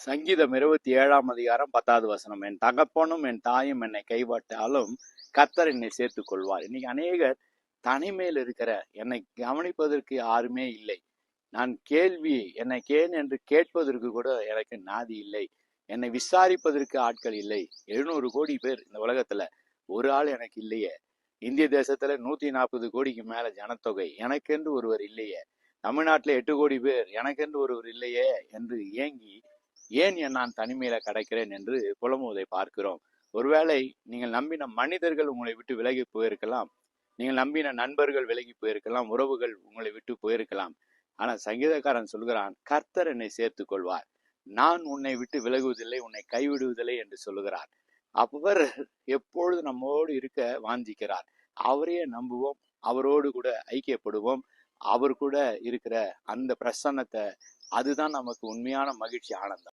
சங்கீதம் 27 அதிகாரம் 10 என் தகப்பனும் என் தாயும் என்னை கைவிட்டாலும் கர்த்தர் என்னை சேர்த்துக் கொள்வார். இன்னைக்கு அநேகர் தனிமையில் இருக்கிற, என்னை கவனிப்பதற்கு யாருமே இல்லை, நான் கேள்வி என்னை கேன் என்று கேட்பதற்கு கூட எனக்கு நாதி இல்லை, என்னை விசாரிப்பதற்கு ஆட்கள் இல்லை. 700 கோடி பேர் இந்த உலகத்துல, ஒரு ஆள் எனக்கு இல்லையே. இந்திய தேசத்துல 140 கோடிக்கு மேல ஜனத்தொகை, எனக்கென்று ஒருவர் இல்லையே. தமிழ்நாட்டுல 8 கோடி பேர், எனக்கென்று ஒருவர் இல்லையே என்று ஏங்கி ஏன் நான் தனிமையில கிடைக்கிறேன் என்று புலம்புவதை பார்க்கிறோம். ஒருவேளை நீங்கள் நம்பின மனிதர்கள் உங்களை விட்டு விலகி போயிருக்கலாம், நீங்கள் நம்பின நண்பர்கள் விலகி போயிருக்கலாம், உறவுகள் உங்களை விட்டு போயிருக்கலாம். ஆனா சங்கீதக்காரன் சொல்கிறான், கர்த்தர் என்னை சேர்த்துக் கொள்வார், நான் உன்னை விட்டு விலகுவதில்லை, உன்னை கைவிடுவதில்லை என்று சொல்லுகிறார். அவர் எப்பொழுது நம்மோடு இருக்க வாஞ்சிக்கிறார். அவரையே நம்புவோம், அவரோடு கூட ஐக்கியப்படுவோம். அவர் கூட இருக்கிற அந்த பிரசன்னத்தை, அதுதான் நமக்கு உண்மையான மகிழ்ச்சி, ஆனந்தம்.